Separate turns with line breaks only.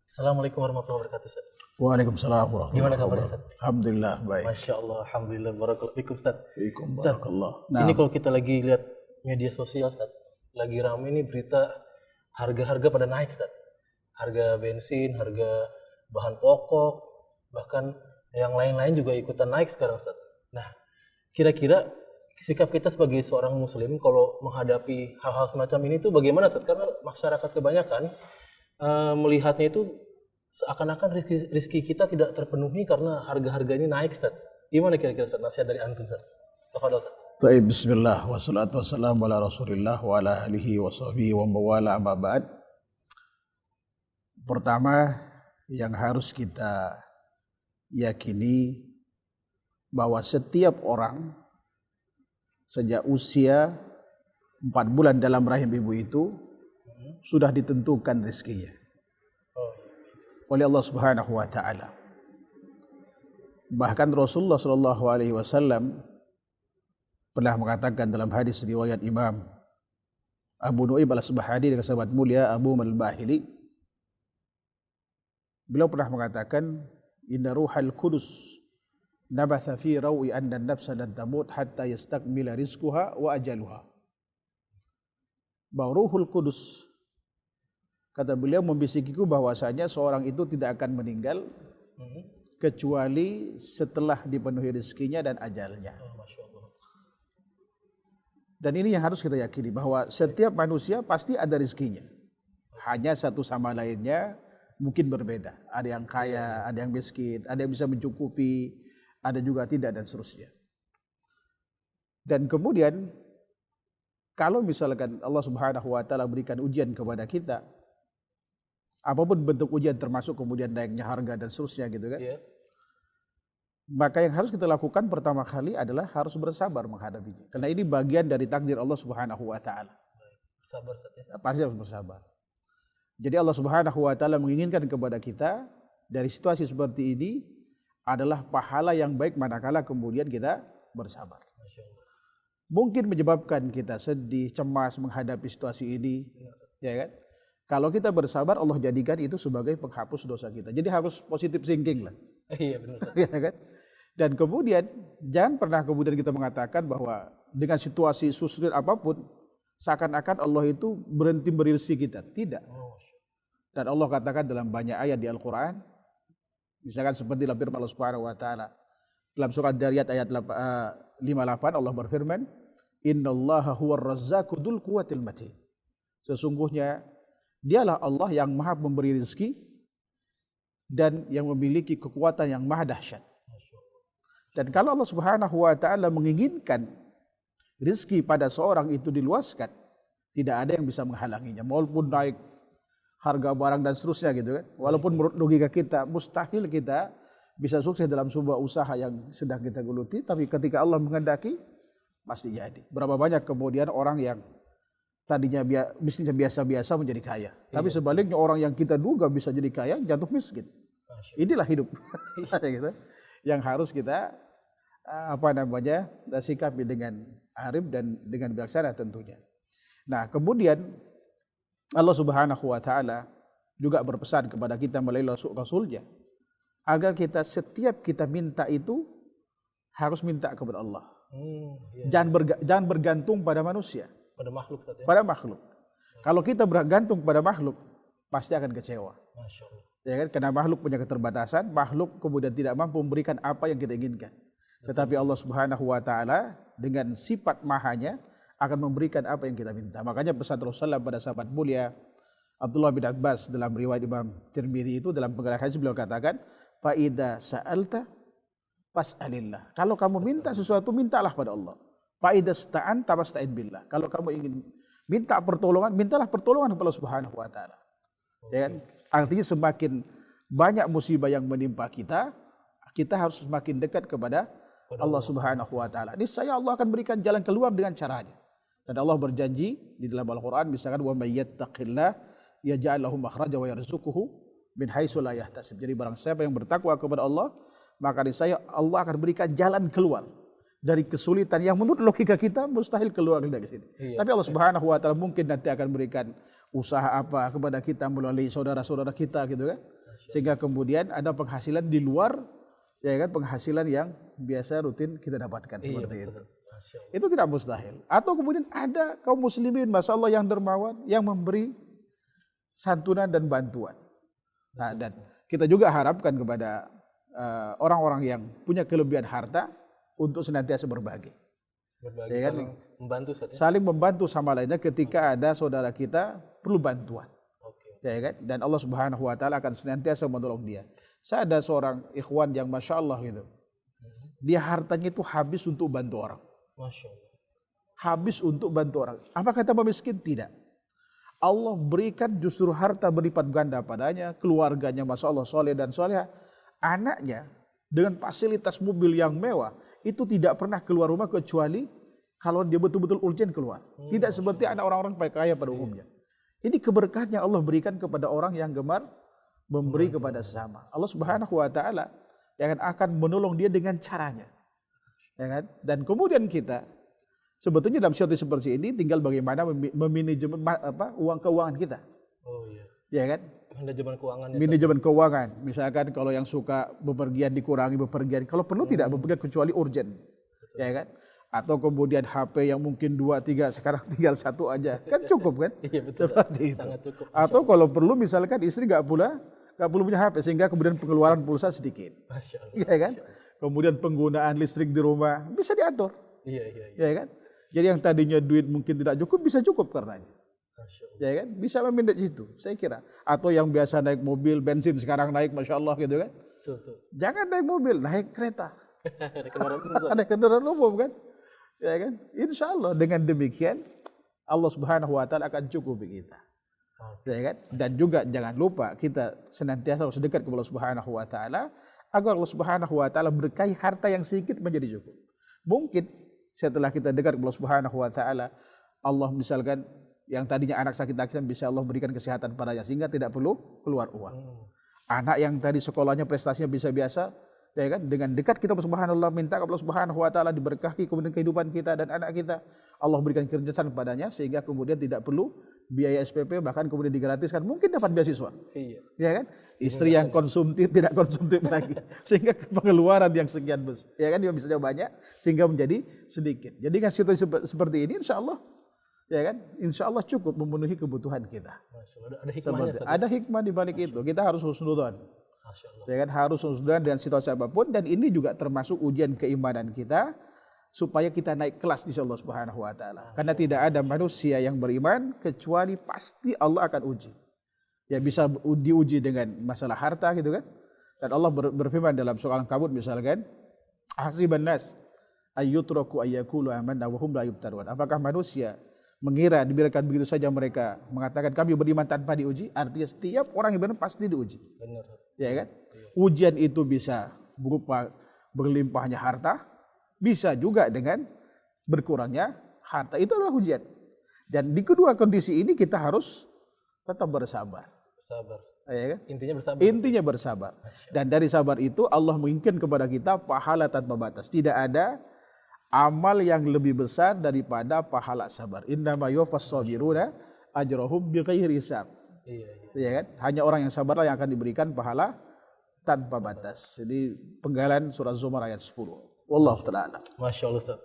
Assalamualaikum warahmatullahi wabarakatuh, Ustaz.
Waalaikumsalam warahmatullahi
Gimana kabarnya,
wabarakatuh.
Ustaz?
Alhamdulillah baik.
Masya Allah, Alhamdulillah, barakallahu fikum, Ustaz.
Fiikum
Ustaz,
barakallah.
ini kalau kita lagi lihat media sosial, Ustaz, lagi ramai ini berita harga-harga pada naik, Ustaz. Harga bensin, harga bahan pokok, bahkan yang lain-lain juga ikutan naik sekarang, Ustaz. Nah, kira-kira sikap kita sebagai seorang muslim kalau menghadapi hal-hal semacam ini tuh bagaimana, Ustaz? Karena masyarakat kebanyakan melihatnya itu seakan-akan rezeki kita tidak terpenuhi karena harga-harga ini naik, Ustaz. Gimana kira-kira, Ustaz, nasihat dari antum, Ustaz? Tafadhol, Ustaz.
Taib, bismillah, wassalatu wassalamu ala rasulillah wa ala alihi wa sahbihi wa mawala amma ba'd. Pertama yang harus kita yakini bahwa setiap orang sejak usia 4 bulan dalam rahim ibu itu sudah ditentukan rezekinya oleh Allah Subhanahu wa taala. Bahkan Rasulullah sallallahu alaihi wasallam pernah mengatakan dalam hadis riwayat Imam Abu Nu'aim al-Asbahani dengan sahabat mulia Abu Al-Bahili, beliau pernah mengatakan, inna ruhal qudus nabatha fi rawi anna an-nafsa lan tamut hatta yastakmila rizquha wa ajaluha. Bahwa ruhul qudus, kata beliau, membisikiku bahwasanya seorang itu tidak akan meninggal kecuali setelah dipenuhi rezekinya dan ajalnya. Dan ini yang harus kita yakini, bahwa setiap manusia pasti ada rezekinya. Hanya satu sama lainnya mungkin berbeda. Ada yang kaya, ada yang miskin, ada yang bisa mencukupi, ada juga tidak, dan seterusnya. Dan kemudian kalau misalkan Allah Subhanahu wa taala berikan ujian kepada kita, apapun bentuk ujian termasuk kemudian naiknya harga dan seterusnya gitu kan. Maka yang harus kita lakukan pertama kali adalah harus bersabar menghadapinya. Karena ini bagian dari takdir Allah Subhanahu wa taala.
Bersabar, Ustaz, ya.
Pasti harus bersabar. Jadi Allah Subhanahu wa taala menginginkan kepada kita dari situasi seperti ini adalah pahala yang baik manakala kemudian kita bersabar.
Masya Allah.
Mungkin menyebabkan kita sedih, cemas menghadapi situasi ini, ya kan? Kalau kita bersabar, Allah jadikan itu sebagai penghapus dosa kita. Jadi harus positive thinking lah.
Iya, benar, Ustaz.
Ya kan? Dan kemudian jangan pernah kemudian kita mengatakan bahwa dengan situasi sulit apapun seakan-akan Allah itu berhenti beri rezeki kita. Tidak. Dan Allah katakan dalam banyak ayat di Al-Quran, misalkan seperti dalam firman Allah Subhanahu wa taala dalam surat Dariyat ayat 58, Allah berfirman, innallaha huwar razzaqu dzul quwwatil matin. Sesungguhnya dialah Allah yang maha memberi rezeki dan yang memiliki kekuatan yang maha dahsyat. Dan kalau Allah Subhanahu wa taala menginginkan rezeki pada seorang itu diluaskan, tidak ada yang bisa menghalanginya. Walaupun naik harga barang dan seterusnya gitu kan. Walaupun menurut logika kita mustahil kita bisa sukses dalam sebuah usaha yang sedang kita geluti, tapi ketika Allah menghendaki pasti jadi. Berapa banyak kemudian orang yang tadinya bisnisnya biasa-biasa menjadi kaya. Tapi sebaliknya orang yang kita duga bisa jadi kaya jatuh miskin. Inilah hidup. Gitu. Yang harus kita sikapi dengan arif dan dengan bijaksana tentunya. Nah, kemudian Allah Subhanahu wa taala juga berpesan kepada kita melalui Rasul-Nya agar kita setiap kita minta itu harus minta kepada Allah. Jangan bergantung pada manusia.
Pada makhluk, Ustaz, ya?
Pada makhluk. Kalau kita bergantung pada makhluk, pasti akan kecewa.
Masya Allah.
Ya kan? Karena makhluk punya keterbatasan, makhluk kemudian tidak mampu memberikan apa yang kita inginkan. Tetapi Allah Subhanahu wa taala dengan sifat mahanya akan memberikan apa yang kita minta. Makanya pesan Rasulullah pada sahabat mulia Abdullah bin Abbas dalam riwayat Imam Tirmidzi itu dalam penggalan hadis beliau katakan, fa idza sa'alta fas'alillah. Kalau kamu minta sesuatu, mintalah pada Allah. Fa idza sta'anta fasta'in billah. Kalau kamu ingin minta pertolongan, mintalah pertolongan kepada Allah Subhanahu wa taala. Ya kan? Artinya semakin banyak musibah yang menimpa kita, kita harus semakin dekat kepada Allah Subhanahu wa taala. Niscaya Allah akan berikan jalan keluar dengan caranya. Dan Allah berjanji di dalam Al-Qur'an misalkan wa may yattaqillah yaj'al lahu makhraja wa yarzuquhu min haitsu la yahtasib. Jadi barang siapa yang bertakwa kepada Allah, maka niscaya Allah akan berikan jalan keluar dari kesulitan yang menurut logika kita mustahil keluar dari sini. Tapi Allah Subhanahu wa taala mungkin nanti akan berikan usaha apa kepada kita melalui saudara-saudara kita gitu kan. Sehingga kemudian ada penghasilan di luar, ya kan, penghasilan yang biasa rutin kita dapatkan seperti itu. Itu tidak mustahil. Atau kemudian ada kaum muslimin, masya Allah, yang dermawan, yang memberi santunan dan bantuan. Nah, dan kita juga harapkan kepada orang-orang yang punya kelebihan harta untuk senantiasa berbagi.
Berbagi,
Ya kan?
saling membantu saja.
Saling membantu sama lainnya ketika ada saudara kita perlu bantuan. Ya kan? Dan Allah Subhanahu wa taala akan senantiasa menolong dia. Saya ada seorang ikhwan yang masya Allah gitu. Dia hartanya itu habis untuk bantu orang.
Masya Allah.
Habis untuk bantu orang. Apakah tambah miskin? Tidak. Allah berikan justru harta berlipat ganda padanya, keluarganya masya Allah soleh dan soleha, anaknya dengan fasilitas mobil yang mewah itu tidak pernah keluar rumah kecuali kalau dia betul-betul urgent keluar. Tidak seperti anak orang-orang kaya pada umumnya. Ini keberkahan yang Allah berikan kepada orang yang gemar memberi kepada sesama. Allah Subhanahu wa taala yang akan menolong dia dengan caranya. Ya kan? Dan kemudian kita sebetulnya dalam situasi seperti ini tinggal bagaimana memanajemen uang keuangan kita.
Oh iya.
Ya kan?
Manajemen keuangan.
Manajemen keuangan. Misalkan kalau yang suka bepergian dikurangi bepergian. Kalau perlu tidak bepergian kecuali urgent. Betul. Ya kan? Atau kemudian HP yang mungkin 2, 3 sekarang tinggal 1 aja. Kan cukup kan?
Iya betul.
Seperti itu.
Sangat cukup.
Atau kalau perlu misalkan istri nggak perlu punya HP sehingga kemudian pengeluaran pulsa sedikit.
Masya Allah.
Ya kan? Kemudian penggunaan listrik di rumah bisa diatur.
Iya.
Ya kan? Jadi yang tadinya duit mungkin tidak cukup bisa cukup karenanya. Ya kan? Bisa memanage itu, saya kira. Atau yang biasa naik mobil, bensin sekarang naik, masya Allah gitu kan.
Tuh.
Jangan naik mobil, naik kereta.
Ada
kendaraan umum kan. Ya kan? Insya Allah dengan demikian Allah Subhanahu wa taala akan cukupi kita. Ya kan? Dan juga jangan lupa kita senantiasa harus dekat kepada Allah Subhanahu wa taala agar Allah Subhanahu wa taala berkahi harta yang sedikit menjadi cukup. Mungkin setelah kita dekat kepada Allah Subhanahu wa taala, Allah misalkan yang tadinya anak sakit-sakitan bisa Allah berikan kesehatan padanya sehingga tidak perlu keluar uang. Anak yang tadi sekolahnya prestasinya bisa biasa, ya kan? Dengan dekat kita subhanallah minta kepada Allah Subhanahu wa taala diberkahi kemudian kehidupan kita dan anak kita. Allah berikan kecerdasan padanya sehingga kemudian tidak perlu biaya SPP bahkan kemudian digratiskan, mungkin dapat beasiswa.
Iya.
Ya kan? Istri yang konsumtif tidak konsumtif lagi sehingga pengeluaran yang sekian besar, ya kan, dia bisa banyak sehingga menjadi sedikit. Jadi kan situasi seperti ini insya Allah, ya kan, insya Allah cukup memenuhi kebutuhan kita.
Ada hikmahnya.
Ada hikmah di balik itu. Kita harus husnudzon. Ya kan, harus husnudzon dengan situasi apapun, dan ini juga termasuk ujian keimanan kita supaya kita naik kelas di Allah Subhanahu wa taala. Karena tidak ada manusia yang beriman kecuali pasti Allah akan uji. Ya bisa diuji dengan masalah harta gitu kan. Dan Allah berfirman dalam surah Al-Ankabut misalkan, "Hasiban nas ayyutraku ayyakulu amanna wa hum la yuftanun." Apakah manusia mengira dibiarkan begitu saja mereka mengatakan kami beriman tanpa diuji? Artinya setiap orang yang beriman pasti diuji.
Benar.
Ya kan? Ujian itu bisa berupa berlimpahnya harta, bisa juga dengan berkurangnya harta. Itu adalah ujian. Dan di kedua kondisi ini kita harus tetap bersabar. Ya kan? Intinya bersabar. Dan dari sabar itu Allah menginginkan kepada kita pahala tanpa batas. Tidak ada amal yang lebih besar daripada pahala sabar. Innama yuwaffas sabiruna ajrahum bighairi hisab. Ya kan? Hanya orang yang sabarlah yang akan diberikan pahala tanpa batas. Jadi penggalan surah Zumar ayat 10. Wallahu ta'ala.
Masya Allah Ustaz.